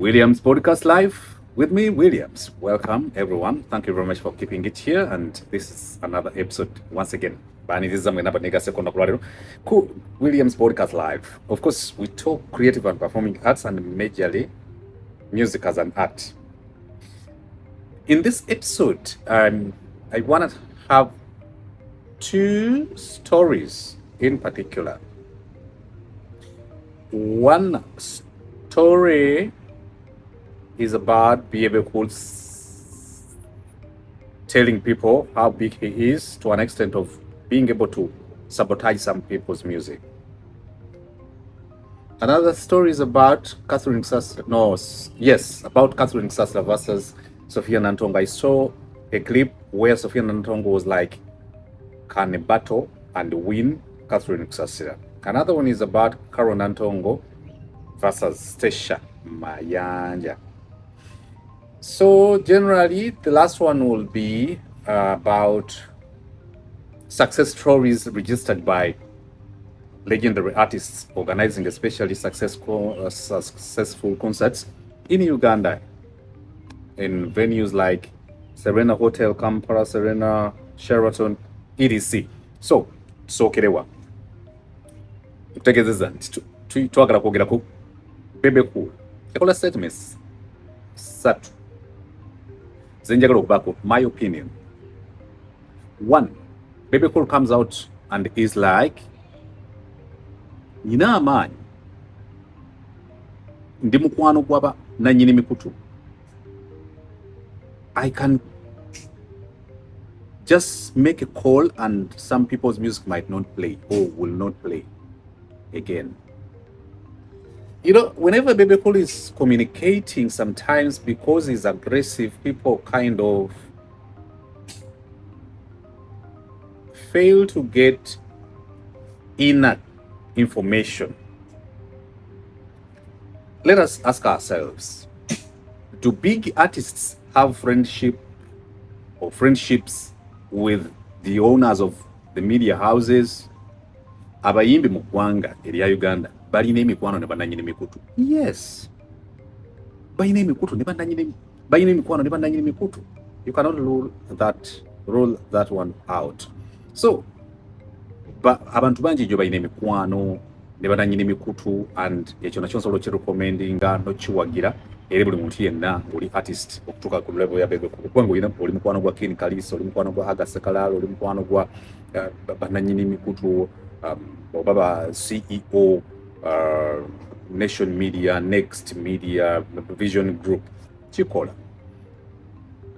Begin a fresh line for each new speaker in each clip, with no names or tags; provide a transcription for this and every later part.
Williams Podcast Live with me, Williams. Welcome, everyone. Thank you very much for keeping it here. And this is another episode once again. Williams Podcast Live. Of course, we talk creative and performing arts and majorly music as an art. In this episode, I want to have two stories in particular. One story is about Bebe Cool telling people how big he is to an extent of being able to sabotage some people's music. Another story is about Catherine Kusasira. About Catherine Kusasira versus Sophia Nantongo. I saw a clip where Sophia Nantongo was like, can battle and win Catherine Kusasira. Another one is about Catherine Nantongo versus Stecia, Mayanja. So generally, the last one will be about success stories registered by legendary artists organizing especially successful concerts in Uganda in venues like Serena Hotel, Kampala, Serena, Sheraton, etc. So kerewa tutegezeza nti twagala kwogera ku Bebe Cool yakola statements satu zenjagala okubako. My opinion, one, Bebe Cool comes out and is like, nina amaanyi ndi mukwano gwaba nanyini mikutu, I can just make a call and some people's music might not play or will not play again. You know, whenever Bebe Cool is communicating, sometimes because he's aggressive, people kind of fail to get inner information. Let us ask ourselves, do big artists have friendships with the owners of the media houses? Abayimbi mu ggwanga erya Uganda balina emikwano ne bannanyini mikutu. Yes, balina emikwano ne bannanyini mikutu. You cannot rule that one out. So abantu bangi jo balina emikwano ne bannanyini mikutu, and ekyo nakyo nsobola okirecommendinga nokiwagira eri buli muntu yenna oli artist okutuuka ku level ya Bebe Cool. Kubanga oli mukwano gwa Ken Kalisa, oli mukwano gwa Haga Sekalala, oli mukwano gwa bannanyini mikutu, Baba CEO, Nation Media, Next Media, Vision Group, Chikola.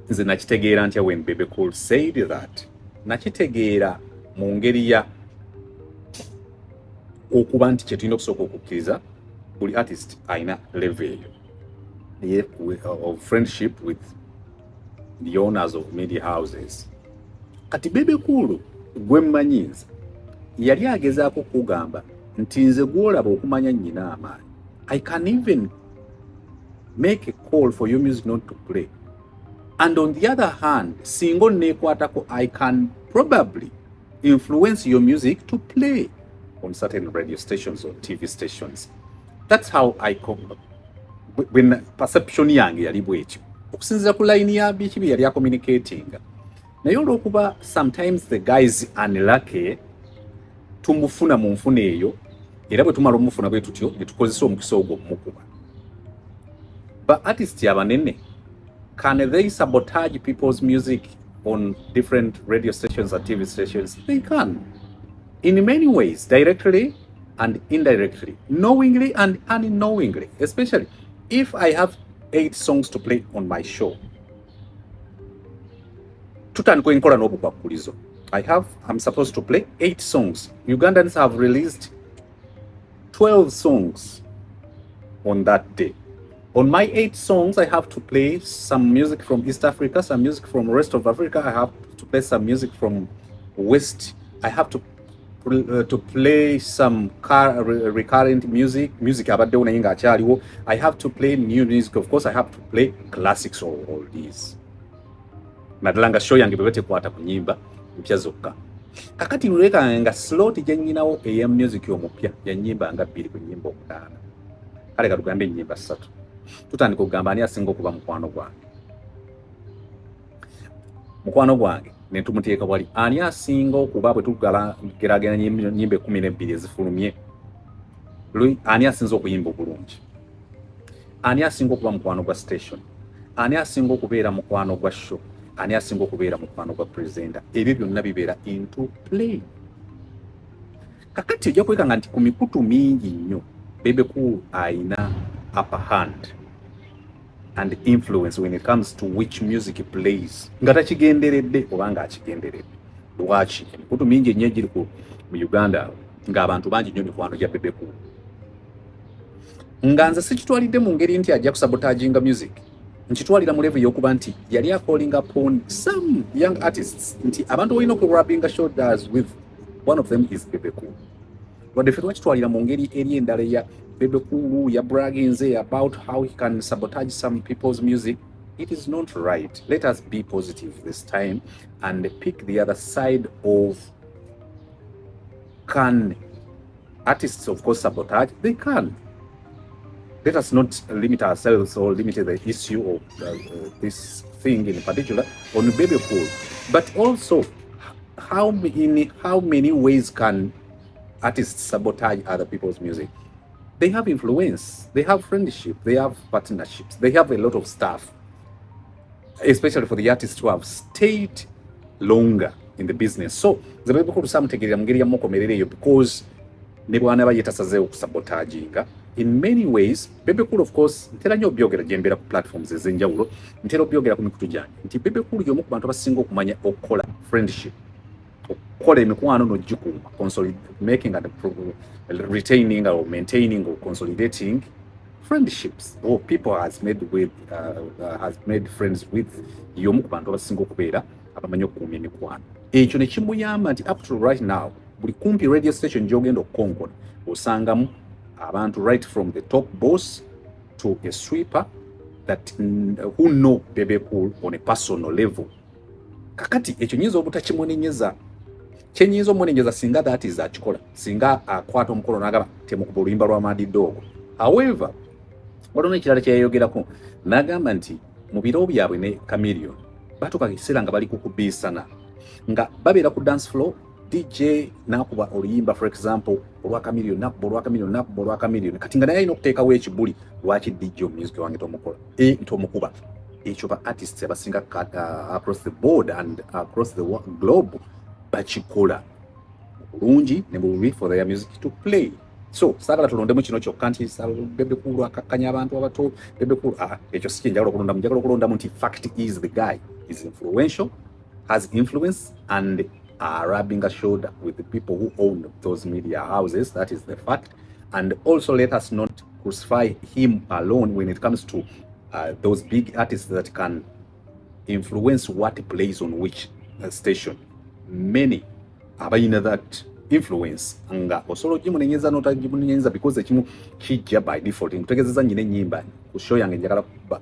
Nze nakitegeera ntya when Bebe Cool said that. Nakitegeera mu ngeri ya okuba nti kye tulina okusooka okukkiriza buli artist ayina level of friendship with the owners of media houses. Kati Bebe Cool gwe mmanyiza yali agezaako kugamba nti nze gwolaba okumanya nnyina amaanyi, I can even make a call for your music not to play, and on the other hand singo nekwatako I can probably influence your music to play on certain radio stations or TV stations. That's how I come when perception yange yali bwekyo okusinziira ku line ya bikibi yali communicating. Naye olwokuba sometimes the guys unlucky tumufuna mu nfuna eyo, era bwe tumala omufuna bwe tutyo ne tukozesa omukisa ogwo mukuba. But artists abanene, can they sabotage people's music on different radio stations and TV stations? They can, in many ways, directly and indirectly, knowingly and unknowingly. Especially if I have 8 songs to play on my show, tutandika enkola n'obukwakulizo. I'm supposed to play 8 songs. Ugandans have released 12 songs on that day. On my 8 songs, I have to play some music from East Africa, some music from the rest of Africa. I have to play some music from West. I have to play some recurrent music abadde unayinga akyaliwo. I have to play new music. Of course, I have to play classics, all these. Naddala nga show yange bwete kwata ku nyimba mpya zokka. Kakati nuleka nga slot gye nnyinawo eya music omupya ya nnyimba nga 2 ku nnyimba 5. Kale katugambe ennyimba 3. tutandika okugamba ani asinga okuba mukwano gwange ne tumuteeka wali ani asinga okuba bwe tugeraganya nnyimba 12 ezifulumye ani asinza okuyimba obulungi, ani asinga okuba mukwano gwa station, ani asinga okubeera mukwano gwa show, ani asinga okubeera mukwano gwa presenter. Ebyo byonna bibeera into play. Kakati ojja kwekanga nti ku mikutu mingi nnyo Bebe Cool ayina upper hand and influence when it comes to which music plays nga takigenderedde oba nga akigenderedde. Lwaki emikutu mingi ennyo egiri mu Uganda ng'abantu bangi nnyo mikwano gya Bebe Cool, nga nze sikitwalidde mu ngeri nti ajja kusabotaginga music, nkitwalira mu level y'okuba nti yali calling upon some young artists nti abantu olina okurubbinga shoulders with. One of them is Bebe Cool. Wadde ffe twakitwalira mu ngeri eri endala ya Bebe Cool ya bragging about how he can sabotage some people's music. It is not right. Let us be positive this time and pick the other side of, can artists of course sabotage? They can. Let us not limit ourselves or limit the issue of this thing in particular on Bebe Cool, but also in how many ways can artists sabotage other people's music? They have influence, they have friendship, they have partnerships, they have a lot of stuff, especially for the artists who have stayed longer in the business. So the Bebe Cool samutegerera mungeri ya mukomerereyo because ne bwana bayetasazeewo kusabotaginga in many ways. Bebe Cool of course ntera nnyo obyogera gyembeera ku platforms ez'enjawulo, ntera obyogera ku mikutu gyange nti Bebe Cool y'omu ku bantu abasinga okumanya okukola friendship, okukola emikwano n'ogikuuma, making and retaining or maintaining or consolidating friendships or people has made friends with. Y'omu ku bantu abasinga okubeera abamanyi okukuuma emikwano. Ekyo ne kimuyamba nti up to right now buli kumpi radio station gy'ogenda okukonkola osangamu abantu right from the top boss to a sweeper that who know Bebe Cool on a personal level. Kakati ekyo nyinza obutakimunenyeza, kyenyinza omunenyeza singa that is akikola, singa akwata omukolo n'agaba temukuba oluyimba lwa Madi Dog. However, waliwo ekirala kyeyayogerako n'agamba nti mu biro byabwe ne Chameleon batuuka ekiseera nga bali kukubiisana nga babeera ku dance floor, DJ nakuba oluyimba for example olwa Chameleon, nakuba olwa Chameleon, kati nga naye alina okuteekawo ekibuli lwaki DJ music wange tomukola ntomukuba. Ekyo ba artists abasinga across the board and across the globe bakikola bulungi ne bubi for their music to play. So saagala tulondemu kino kyokka nti Bebe Cool akakanya abantu abato. Bebe Cool ekyo si kyenjagala okulondamu, njagala okulondamu nti fact is the guy is influential, has influence and rubbing a shoulder with the people who own those media houses. That is the fact. And also let us not crucify him alone when it comes to those big artists that can influence what plays on which station. Many abayina that influence nga osolo gimunenyeza notagimunenyeza because ekimu kijja by default. Nkutegezeza nyine ennyimba ku show yange njagala kuba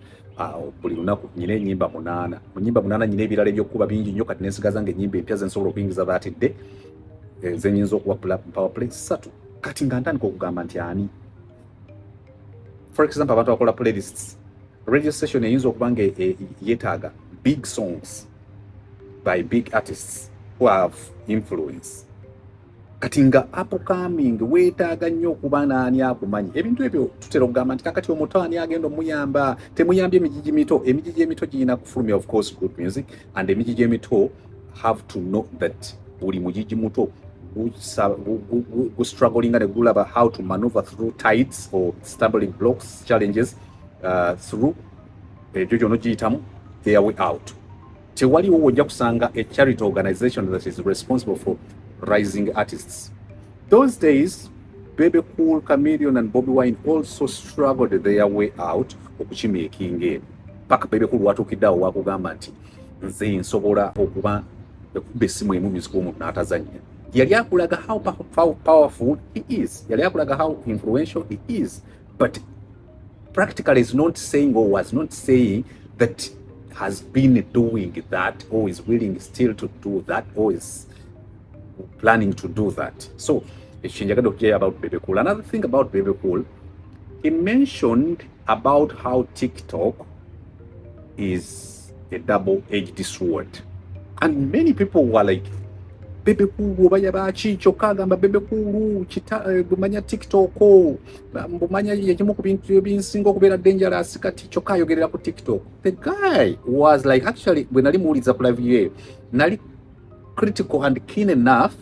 buli lunaku nyine ennyimba 8 mu nnyimba 8 nyine ebirala ebyokuba bingi nnyo, kati nensigaza nga ennyimba empya zensobola okuyingiza batidde zenyinza okuwa power play 3 kati nga ntandika okugamba nti ani for example abantu bakola playlists, radio station eyinza okuba nga yeetaaga big songs by big artists who have influence, kati nga upcoming weetaaga nnyo okuba naani akumanyi. Ebintu ebyo tutera okugamba nti kakati omuto ani agenda omuyamba, temuyambye emijiji mito. Emijiji emito girina kufulumya of course good music, and emijiji emito have to know that buli mujiji muto struggling and gulaba how to maneuver through tides or stumbling blocks, challenges through ebyo gyonna giyitamu their way out. Tewaliwo wojja kusanga a charity organization that is responsible for rising artists. Those days, Bebe Cool, Chameleon and Bobby Wine also struggled their way out okukimaking eno. Paka Bebe Cool watuukiddeawo wakugamba nti nze nsobola okuba ekuba essimu emu music omuntu n'atazannya. Yali akulaga how powerful he is. Yali akulaga how influential he is. But practically is not saying or was not saying that has been doing that or is willing still to do that or is planning to do that. So, about Bebe Cool. Another thing about Bebe Cool, he mentioned about how TikTok is a double-edged sword. And many people were like, Bebe Cool, baya bachi chokagamba Bebe Cool, bumanya TikTok, bumanya yekimu ku bintu ebinsinga okubeera dangerous kati kyokka ayogerera ku TikTok. The guy was like, actually, when nali muwuliza ku live ye, nali critical and keen enough,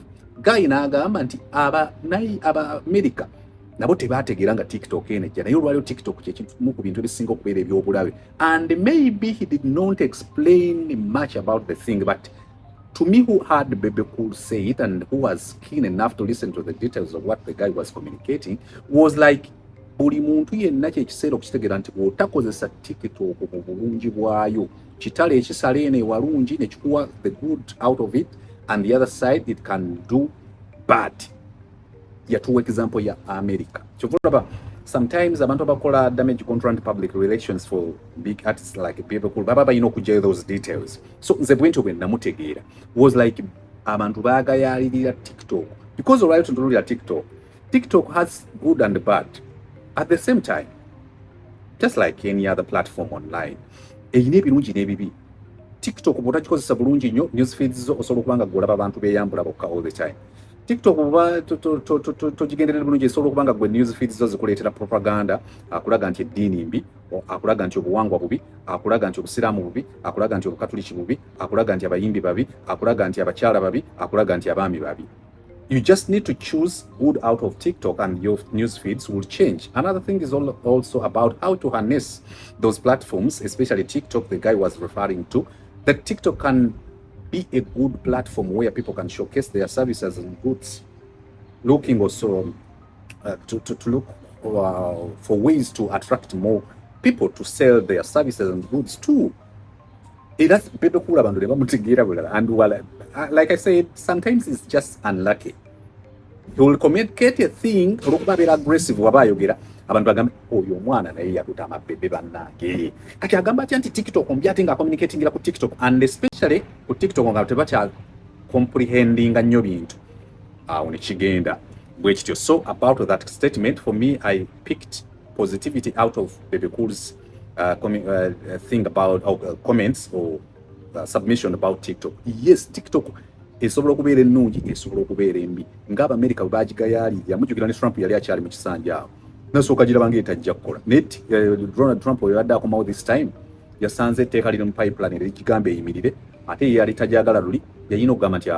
guy n'agamba nti aba America nabo tebategeera nga TikTok enejja naye olwaliwo TikTok kyekimu ku bintu ebisinga okubeera ebyobulabe. And maybe he did not explain much about the thing, but to me, who heard Bebe Cool say it and who was keen enough to listen to the details of what the guy was communicating, was like, buli muntu yenna kyekiseera okukitegeera nti bw'otakozesa TikTok mu bulungi bwayo, kitale ekisala eno ewalungi ne kikuwa the good out of it, and the other side it can do bad. Yatuwa example ya America. Kyovulaba, sometimes abantu abakola damage control and public relations for big artists like Bebe Cool baba balina okujjayo those details. So nze bwentyo bwe namutegeera was like abantu baagayalirira TikTok because olwali tuntunuulira TikTok has good and bad at the same time, just like any other platform online. Eyina ebirungi n'ebibi. TikTok bw'otagikozesa bulungi nnyo, news feeds zo osobola okuba nga gw'olaba abantu beeyambula bokka all the time. TikTok bw'oba togigenderera bulungi esobola okuba nga gwe news feeds zo zikuleetera propaganda, akulaga nti eddiini mbi, akulaga nti obuwangwa bubi, akulaga nti obusiraamu bubi, akulaga nti obukatuliki bubi, akulaga nti abayimbi babi, akulaga nti abakyala babi, akulaga nti abaami babi. You just need to choose good out of TikTok and your news feeds will change. Another thing is also about how to harness those platforms, especially TikTok, the guy was referring to, that TikTok can be a good platform where people can showcase their services and goods, looking also to look for ways to attract more people to sell their services and goods too. That's Bebe Cool abantu bamutegeera and like I said, sometimes it's just unlucky. He will communicate a thing olwokuba abeera aggressive waba ayogera abantu bagambe oyo omwana naye yaluta amabebe bannange kati agamba atya nti TikTok ombi ate nga communicatingira ku TikTok, and especially ku TikTok nga tebakya comprehendinga nnyo bintu awo nekigenda bwe kityo. So about that statement, for me, I picked positivity out of Bebe Cool's thing about comments or submission about TikTok. Yes, TikTok esobola okubeera ennungi, esobola okubeera embi. Ng'Abamerika bwe baagigayaalirira, mujjukira ne Trump yali akyali mu kisanja awo. Nasooka giraba ng'etajja kukola. Net Donald Trump oyo yadde akomawo this time, yasanze etteeka liri mu pipeline likigamba eyimirire, ate ye yali tajagala luli, yayina okugamba nti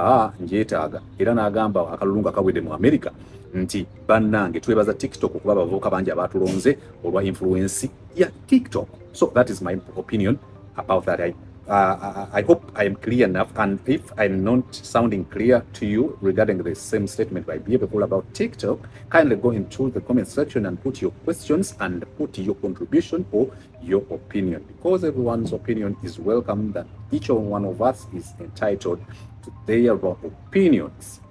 njeetaaga. Era n'agamba akalulu nga kawedde mu Amerika nti bannange twebaza TikTok okuba abavubuka bangi abatulonze olwa influence ya TikTok. So that is my opinion about that. I hope I am clear enough, and if I'm not sounding clear to you regarding the same statement by Bebe Cool about TikTok, kindly go into the comment section and put your questions and put your contribution or your opinion, because everyone's opinion is welcome, that each one of us is entitled to their opinions.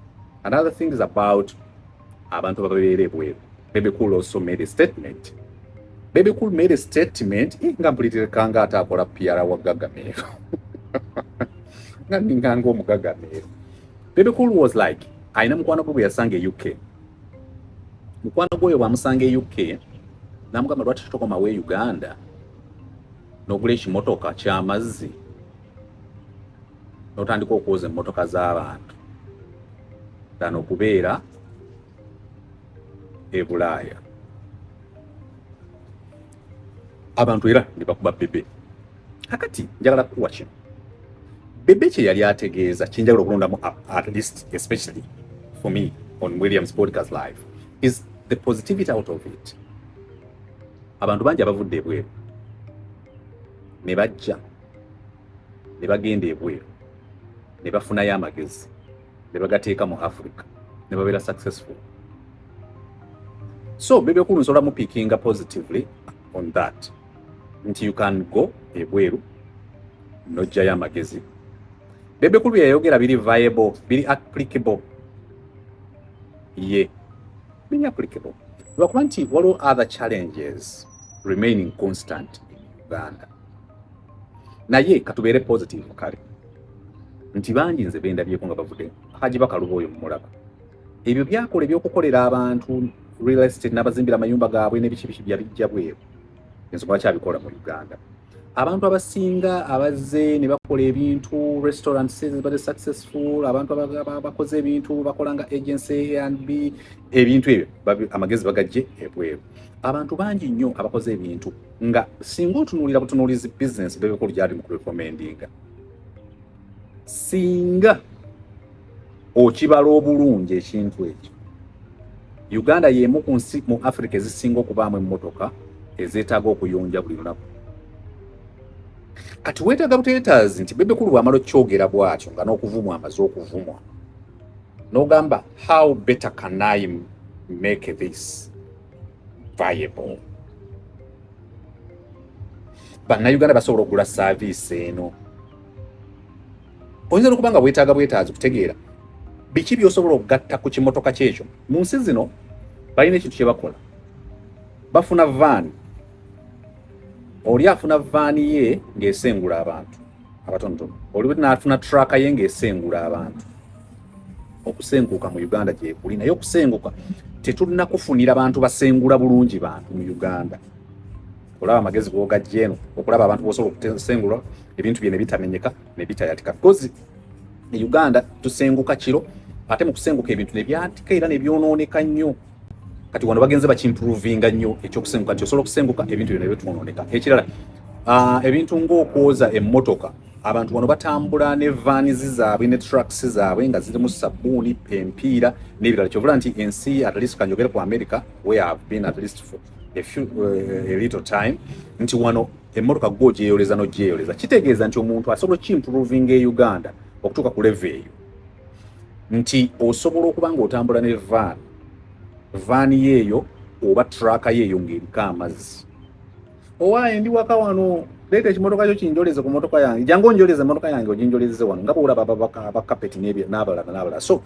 Another thing is about abantu babeere bweru. Bebe Cool also made a statement. Bebe Cool made a statement nga mpuliririrkanga ate akola PR wa Gagameero. Nga ninganga omugagameero. Bebe Cool was like, ayina mukwano gwe yasanga e UK. Mukwano gwe bwamusanga e UK, namugamba lwaki tokomawo e Uganda n'ogula ekimotoka ky'amazzi n'otandika okwoza emmotoka z'abantu dana okubeera e Bulaaya. Abantu era ne bakuba Bebe. Kakati njagala kuwa kino. Bebe kye yali ategeeza kinjagala okulondamu at least, especially for me on William's podcast live, is the positivity out of it. Abantu bangi abavudde ebweru ne bajja ne bagenda ebweru ne bafunayo amagezi ne bagateeka mu Africa ne babeera successful. So Bebe Cool nsobola mu pickinga positively on that, nti you can go ebweru n'ojjayo amagezi. Bebe Cool yayogera biri viable, biri applicable. Ye biri applicable lwakuba nti waliwo other challenges remaining constant in Uganda. Naye katubeere positive kale nti bangi nze bendabyeko nga bavudde Haji Bakaluba oyo mumulaba. Ebyo byakola ebyokukolera abantu real estate n'abazimbira amayumba gaabwe n'ebiki byabijja bweru. ensonga kyabikola mu Uganda. Abantu abasinga abazze ne bakola ebintu restaurants bali successful, abantu abakoze ebintu bakolanga agency A&B ebintu ebyo amagezi bagajje ebweru. Abantu bangi nnyo abakoze ebintu nga singa otunuulira butunuulizi business Bebe Cool gyali mu recommendinga, singa okibala obulungi ekintu ekyo, Uganda y'emu ku nsi mu Africa ezisinga okubaamu emmotoka ezeetaaga okuyonja buli lunaku. Kati weetaaga buteetaazi nti Bebe Cool bw'amala okyogera bw'atyo nga n'okuvumwa amaze okuvumwa, n'ogamba how better can I make this viable? Bannayuganda basobola okugula saaviisi eno. Oyinza okuba nga weetaaga bwetaazi kutegeera biki by'osobola okugatta ku kimotoka kyekyo. Mu nsi zino balina ekintu kye bakola, bafuna vaani. Oli afuna vaani ye ng'esengula abantu abatonotono, oli n'afuna traka ye ng'esengula abantu. Okusenguka mu Uganda gye kuli, naye okusenguka tetulina kufunira bantu basengula bulungi bantu mu Uganda. Olaba amagezi g'ogajja eno okulaba abantu b'osobola okusengula ebintu bye ne bitamenyeka ne bitayatika. Because Uganda tusenguka kiro, ate mu kusenguka ebintu ne byatika era ne byonooneka nnyo. Kati wano bagenze bakimprovinga nnyo ekyokusenguka nti osobola okusenguka ebintu byonna byetwonooneka. Ekirala ebintu ng'okwoza emmotoka, abantu wano batambula ne vaanizi zaabwe ne trucks zaabwe nga zirimu sabbuuni, empiira n'ebirala. Kyovula nti ensi at least kanjogere ku America where I've been at least for a little time, nti wano emmotoka gw'ogyeyoleza n'ogyeyoleza. Kitegeeza nti omuntu asobola okimprovinga e Uganda okutuuka ku level eyo nti osobola okuba ng'otambula ne vaani yeeyo oba traka yeeyo ng'eriko amazzi. Owaaye ndi waka wano, leeta ekimotoka kyo kinjoleze ku motoka yange, jangu onjoleze emmotoka yange oginjoleze wano, nga bw'olaba abakapeti n'abalala. So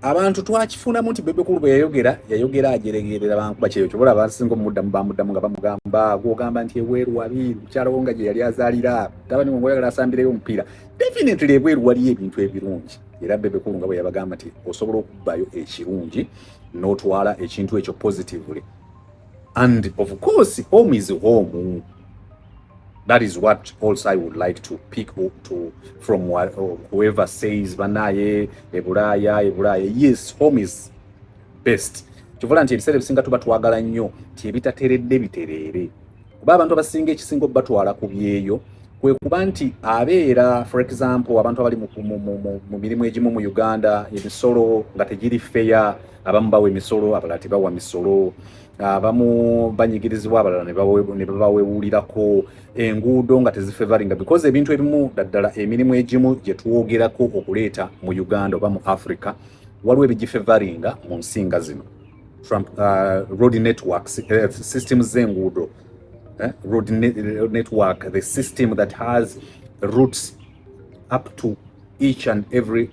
abantu twakifunamu nti Bebe Cool bwe yayogera ajeregerera bankuba kyeyo kyobola abasinga omuddamu bamuddamu nga bamugamba gw'ogamba nti ebweru wali mukyala wo nga gye yali azaalira tabani ngo oyagala asambireyo omupiira. Definitely ebweru waliyo ebintu ebirungi, era Bebe Cool nga bwe yabagamba nti osobola okubbayo ekirungi n'otwala ekintu ekyo positively. And of course home is home. That is what also I would like to pick up from whoever says banaye ebulaya. Yes, home is best. Kyovula nti ebiseera ebisinga tuba twagala nnyo ti ebitateredde bitereere. Kuba abantu abasinga ekisinga batwala ku byeyo kwe kuba nti abeera, for example, abantu abali mu mirimu egimu mu Uganda, emisolo nga tegiri fair, abamu bawa emisolo abalala tebawa misolo, abamu banyigirizibwa abalala ne babawewulirako, enguudo nga tezifavoringa, because ebintu ebimu daddala emirimu egimu gye twogerako okuleeta mu Uganda oba mu Africa waliwo ebigifavoringa mu nsinga zino. Road networks, systems z'enguudo, road network, the system that has routes up to each and every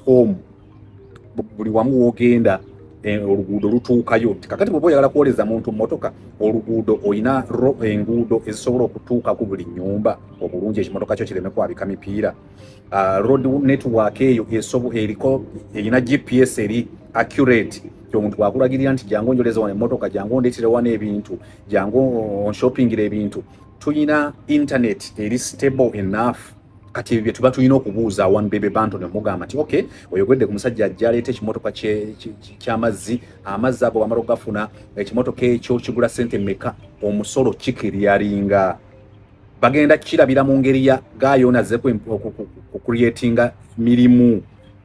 home. Buli wamu wogenda oluguudo lutuukayo. Kakati bw'oba oyagala kwoleza muntu mmotoka, oluguudo olina enguudo ezisobola okutuuka ku buli nnyumba obulungi ekimotoka kyo kireme kwabika mipiira. Road network eyo eriko erina GPS eri accurate. Omuntu bwakulagirira nti jangu onjoleze wano emmotoka, jangu ondeetere wano ebintu, jangu onshoppingira ebintu. Tuyina internet eri stable enough. Kati ebyo tuba tulina okubuuza One Bebe Bantu ne mugamba nti okay, oyogedde ku musajja ajja aleeta ekimotoka ky'amazzi, amazzi ago wamala okugafuna, ekimotoka ekyo kigula ssente mmeka, omusolo kikiryalinga. Bagenda kirabira mu ngeri ya gaayonaze ku creatinga mirimu,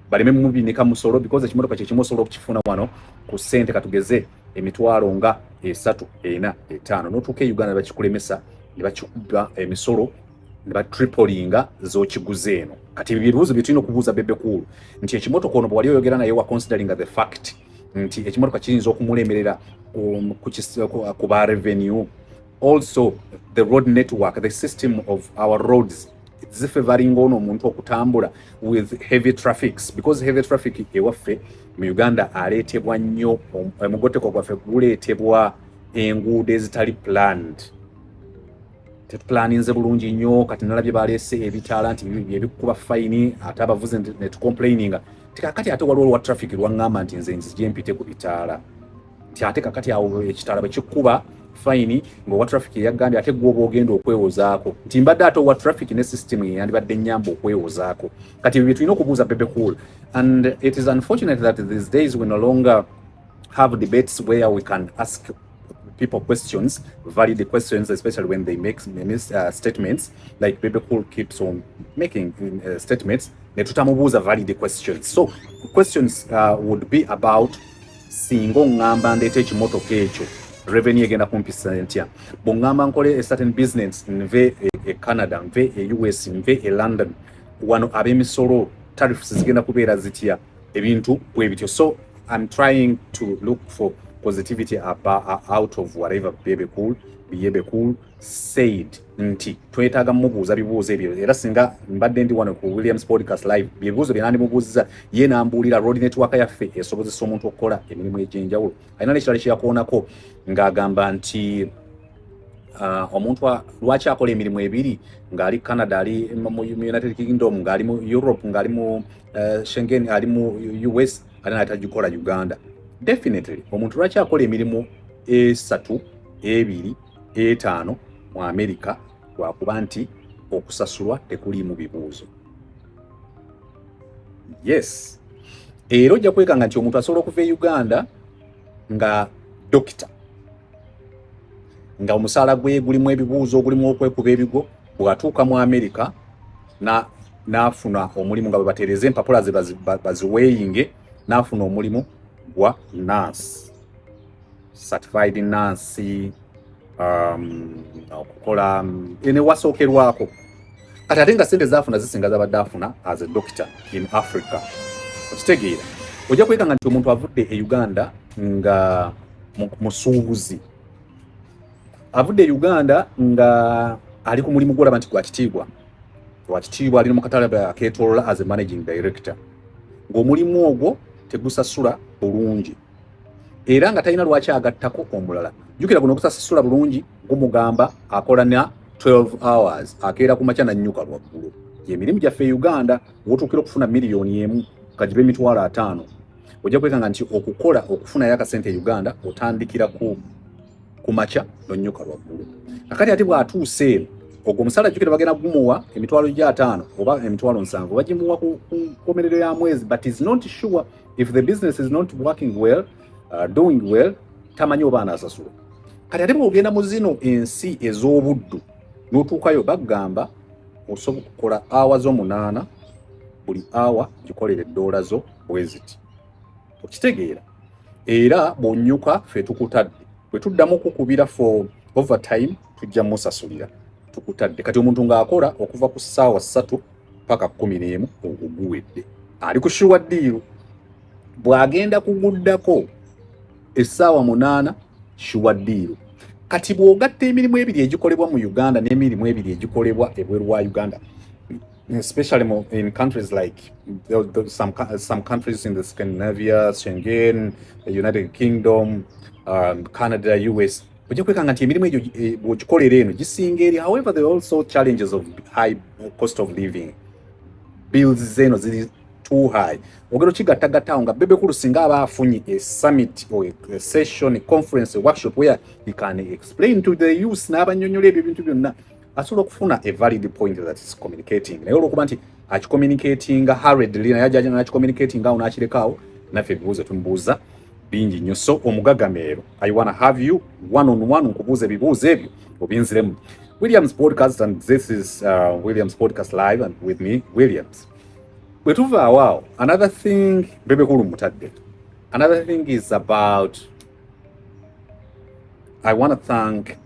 baleme mubinika musolo, because ekimotoka kye kimu osobola okukifuna wano ku ssente katugeze emitwalo nga 3, 4, 5. N'otuuka e Uganda ne bakikulemesa ne bakikuba emisolo ne batripolinga z'okiguze eno. Kati ebibuuzo bye tulina okubuuza Bebe Cool nti ekimotoka ono bwe wali oyogera naye wa consideringa the fact nti ekimotoka kiyinza okumulemerera ku ba revenue. Also the road network, the system of our roads zifavoringa ono omuntu okutambula with heavy traffics, because heavy traffic ewaffe mu Uganda aleetebwa nnyo, omugoteko gwaffe guleetebwa enguudo ezitali planned. Tetuplaninze bulungi nnyo. Kati nalabye baleese ebitaala nti ebikuba fine, ate abavuze ne tucomplaininga. Kati ate waliwo olwa traffic lwaŋŋamba nti nze nzije mpite ku bitaala. ate kakati awo ekitala bwe kikuba fine ng'owa traffic yagambye ate gwoba ogenda okwewozaako nti mbadde ate owa traffic ne system yandibadde nnyamba okwewozaako kati bye tulina okubuuza Bebe Cool. And it is unfortunate that these days we no longer have debates where we can ask people questions, valid questions, especially when they make statements. Like Bebe Cool keeps on making statements. Netutamubuuza valid questions. So questions would be about singo ngamba ndete ekimotoka ekyo revenue egenda kumpisa ntya bongamba nkole a certain business nve e Canada nve e US nve e London wano abemisolo tariffs zigenda kubeera zitya ebintu bwebityo. So I'm trying to look for positivity out of whatever Bebe Cool said nti twetaaga mubuuza bibuuzo ebyo era singa mbadde ndi wano ku Williams Podcast Live bibuuzo byanandi mubuuziza ye nambuulira road network yaffe esobozesa omuntu okukola emirimu egy'enjawulo. Alina n'ekirala kyeyakoonako ng'agamba nti omuntu lwaki akola emirimu ebiri ng'ali Canada ali mu United Kingdom ng'ali mu Europe ng'ali mu Schengen ali mu US ali n'atagikola Uganda. Definitely omuntu lwaki akola emirimu esatu ebiri etaano mu America lwakuba nti okusasulwa tekuli mu bibuuzo. Yes, era ojja kwekanga nti omuntu asobola okuva e Uganda nga dokita nga omusaala gwe gulimu ebibuuzo gulimu okwekuba ebigo bw'atuuka mu America n'afuna omulimu nga bwe bateereza empapula ze baziweeyinge n'afuna omulimu gwa nurse, certified nurse, okukola ene wasookerwako kati ate nga sente zaafuna zisinga zabadde afuna as a doctor in Africa. Okitegeera ojja kwekanga nti omuntu avudde e Uganda nga musuubuzi, avudde e Uganda nga ali ku mulimu gwolaba nti gwa kitiibwa ali mu katale akeetolola as a managing director ng'omulimu ogwo tegusasula bulungi era nga talina lwaki agattako omulala. Jukira guno okusasula bulungi gumugamba akola na 12 hours akeera ku makya nannyuka lwaggulu. Emirimu gyaffe e Uganda wotuukira okufuna miliyoni emu kagibe emitwalo 5 ojja kwekanga nti okukola okufunayo akasente e Uganda otandikira ku makya nonnyuka lwaggulu. Kakati ate bw'atuuse eno ogwo omusala jukira bagenda gumuwa emitwalo 5 oba emitwalo 7 bagimuwa ku nkomerero ya mwezi, but is not sure if the business is not working well, doing well, tamanyi oba anaasasula. Kati ate bw'ogenda mu zino ensi ez'obuddu n'otuukayo bagamba osobola okukola hours 8 buli hour gikolere $1 zo bweziti. Okitegeera era bw'onnyuka ffe tukutadde bwe tuddamu kukubira for overtime tujja musasulira tukutadde. Kati omuntu ng'akola okuva ku ssaawa 3 paka 11 oguwedde ali ku shuwa ddiiro bw'agenda kuguddako essaawa 8 shuwa ddiiro. Kati bw'ogatta emirimu ebiri egikolebwa mu Uganda n'emirimu ebiri egikolebwa ebweru wa Uganda, especially in countries like some countries in the Scandinavia, Schengen, United Kingdom, Canada, US, ojja kwekanga nti emirimu egyo bw'ogikolera eno gisinga eri. However, there are also challenges of high cost of living. Bills zeno ziri too high. Ogero kigattagattawo nga Bebe Cool singa aba afunye a summit or a session, a conference, a workshop where he can explain to the youth n'abanyonnyola ebyo ebintu byonna asobola okufuna a valid point that is communicating. Naye olwokuba nti akicommunicatinga hurriedly naye ajja n'akicommunicatinga awo n'akirekaawo naffe ebibuuzo tumubuuza bingi nnyo. So omugagameero I wanna have you one on one nkubuuza ebibuuzo ebyo obinziremu. Williams Podcast, and this is Williams Podcast Live, and with me Williams. Wow, another thing Bebe Cool mutadde. Another thing is about, I want to thank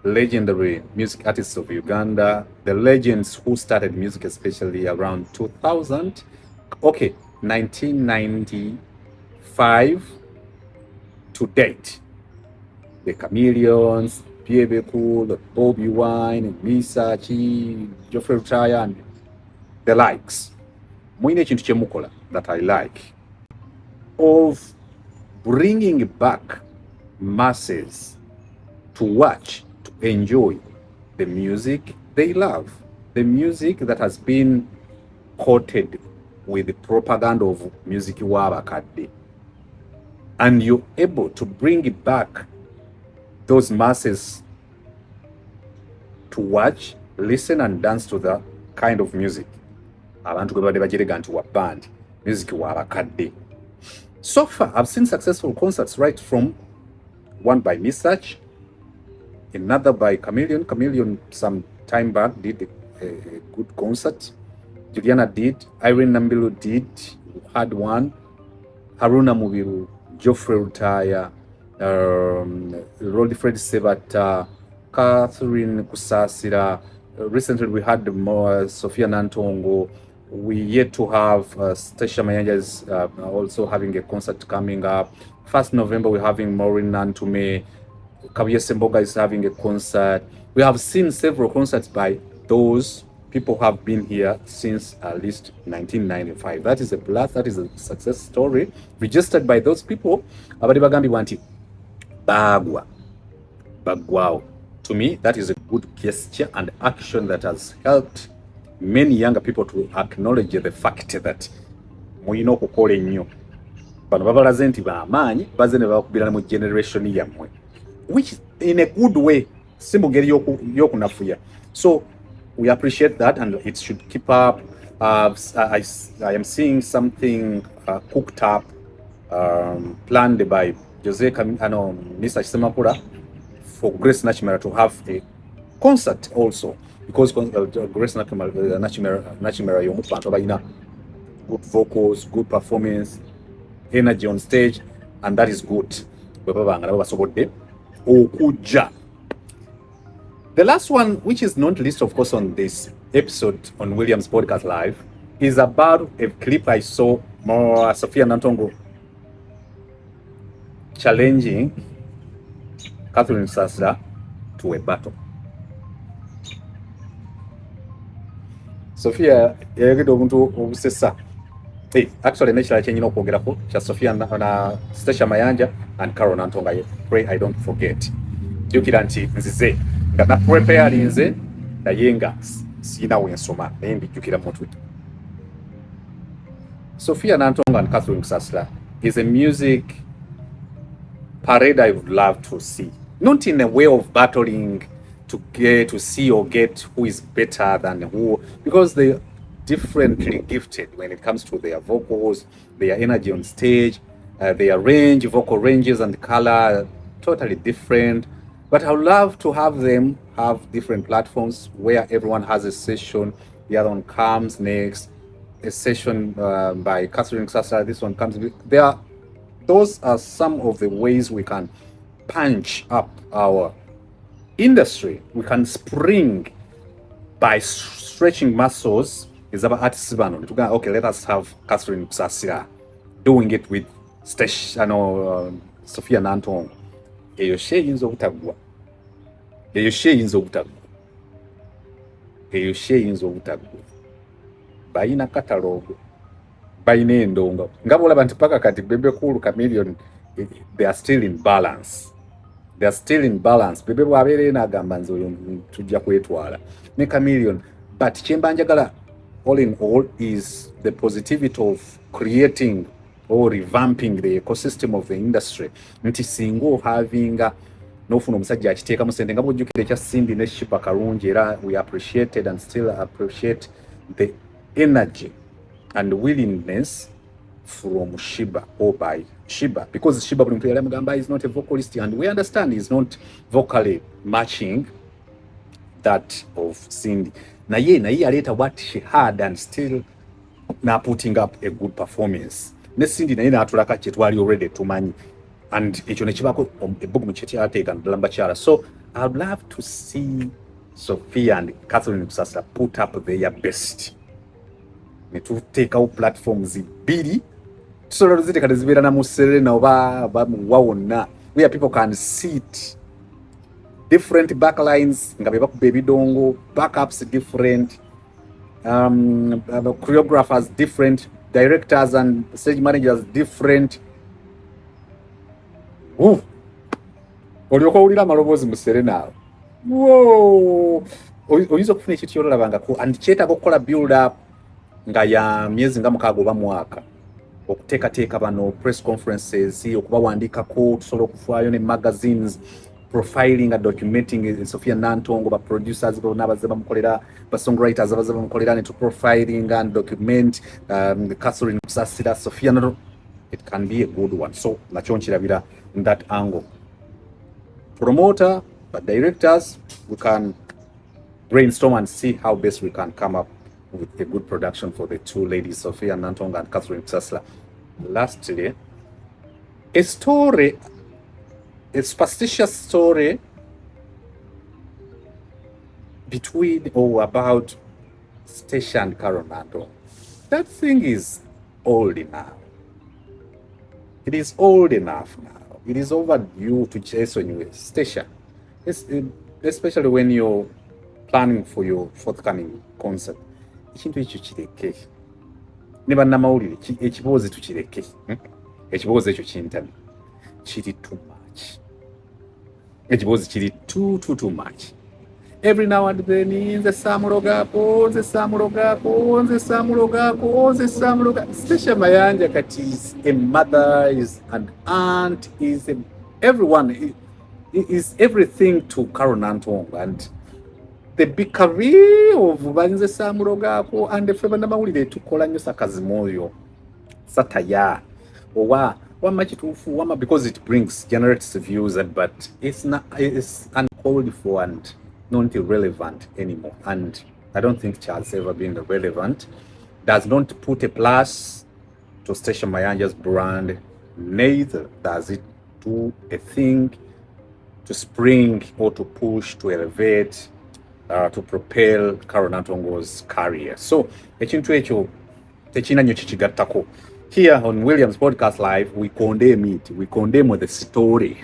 legendary music artists of Uganda, the legends who started music especially around 2000, 1995 to date. The Chameleons, Bebe Cool, Bobby Wine, Misa Chi, Geoffrey Rutaya, and the likes. Mwine chintu chemukola that I like of bringing back masses to watch, to enjoy the music they love, the music that has been coated with the propaganda of music wabakadde. and you're able to bring it back, those masses to watch, listen and dance to the kind of music abantu gwe badde bagirega nti wa band music wa bakadde. So far I've seen successful concerts, right from one by Misach, another by Chameleon some time back did a good concert, Juliana did, Irene Nambilu did, had one, Haruna Mubiru, Geoffrey Rutaya, Rodfred Sebata, Catherine Kusasira. Recently we had more Sophia Nantongo. We yet to have Stecia Mayanja is also having a concert coming up. 1st November we're having Maureen Nantume. Kabuye Semboga is having a concert. We have seen several concerts by those people who have been here since at least 1995. That is a blast. That is a success story registered by those people. Abadi bagambi wanti bagwa bagwao. To me, that is a good gesture and action that has helped many younger people to acknowledge the fact that muyina okukola ennyo bano babalaze nti bamaanyi baze ne bakubira mu generation yammwe, which in a good way si mu ngeri y'okunafuya. So we appreciate that and it should keep up. I am seeing something cooked up, planned by Jose Mr. Chisemakula for Grace Nachimera to have a concert also, because Grace Nachimera yomubantu abalina good vocals, good performance, energy on stage, and that is good. The last one, which is not least of course on this episode on William's Podcast Live, is about a clip I saw more Sophia Nantongo challenging Catherine Kusasira to a battle. Sophia yayogedde omuntu obusesa. Actually nekirala kyenyina okwogerako kya Sophia na Stecia Mayanja and Carol Nantongo. I pray I don't forget. Jukira nti nzize nga na prepare nze naye nga sina wensoma naye mbijjukira mutwe. Sophia Nantongo and Catherine Kusasira is a music parade I would love to see. Not in a way of battling to get to see or get who is better than who, because they're differently gifted when it comes to their vocals, their energy on stage, their range, vocal ranges and color, totally different. But I would love to have them have different platforms where everyone has a session. The other one comes next, a session by Catherine Kusasira. This one comes. Those are some of the ways we can punch up our industry. We can spring by stretching muscles. Is about artists. Okay, let us have Catherine Kusasira doing it with Sophia Nantongo. Eyo she yinza obutagwa. Bayina katalogo. Bayina endongo. Ngabo olaba nti paka kati Bebe Cool, Chameleon, they are still in balance. Bebe bwabere n'agamba nze oyo tujja kwetwala ne Chameleon. But kyemba njagala all in all is the positivity of creating or revamping the ecosystem of the industry. Nti singo havinga nofuna omusajja akiteeka musende nga bwojjukire ekya Simbi ne Shiba Karungi, era we appreciated and still appreciate the energy and willingness from Shiba or by Shiba, because Shiba Mugamba is not a vocalist and we understand he's not vocally matching that of Cindy. Naye aleta what she had and still na putting up a good performance. Ne Cindy naye natulaka kye twali already tumanyi, and ekyo ne kibako ebugumu kye kyateeka ndalamba kyala. So I'd love to see Sophia and Catherine Kusasira put up their best. Ne tuteekawo platforms bbiri tusobola ziteeka tezibeera na muserena oba wawonna, where people can sit different backlines nga be bakuba ebidongo, backups different, choreographers different, directors and stage managers different. Olyoka owulira amaloboozi mu serena awo. Oyinza okufuna ekyo kyolabangako and kyetaaga okukola build up nga ya myezi nga mukaaga oba mwaka. okuteekateeka bano press conferences okubawandiikako tusobola okufaayo ne magazines profiling and documenting Sophia Nantongo, ba producers bonna abazze bamukolera, ba songwriters abazze bamukolera ne to profiling and document Catherine Kusasira, Sophia Nantongo. It can be a good one. So nakyo nkirabira in that angle. Promoter, but directors, we can brainstorm and see how best we can come up with a good production for the two ladies, Sophia Nantongo and Catherine Kusasira. Lastly, a story, a superstitious story between or about Stecia and Carol Nantongo. That thing is old enough. It is old enough now. It is overdue to chase on you, Stecia. Especially when you're planning for your forthcoming concert. Ekintu ekyo kireke. Ne bannamawulire ekiboozi tukireke. Ekiboozi ekyo kintamye. Kiri too much. Ekiboozi kiri too much. Every now and then, nze samulogako. Stecia Mayanja kati is a mother, is an aunt, is everyone, is everything to Carol Nantongo, and the big career of banze samulogako and ffe bannamawulire tukola nnyo sakazi mwoyo sataya owa wama kituufu wama because it generates views, but it's uncalled for and not irrelevant anymore, and I don't think Charles ever been relevant. Does not put a plus to Stecia Mayanja's brand, neither does it do a thing to spring or to push, to elevate, to propel Carol Nantongo's career. So ekintu ekyo tekina nnyo kikigattako. Here on Williams Podcast Live, we condemn it. We condemn the story.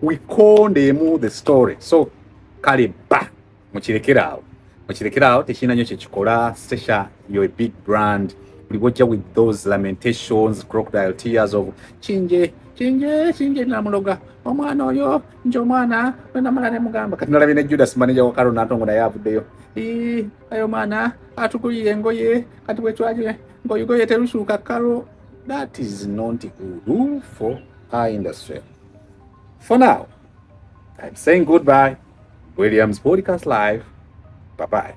We condemn the story. So kale ba mukirekerawo tekina nnyo kyekikola. Stecia, you're a big brand. Uliwojja with those lamentations, crocodile tears of kinje namuloga omwana oyo nje omwana wenamala ne mugamba kati nalabye ne Judas manager wa Carol Nantongo naye avuddeyo ayo mwana atukuyire engoye kati bwetwaje ngoye terusuuka Carol. That is not good for our industry. For now, I'm saying goodbye. Williams Podcast Live. Bye-bye.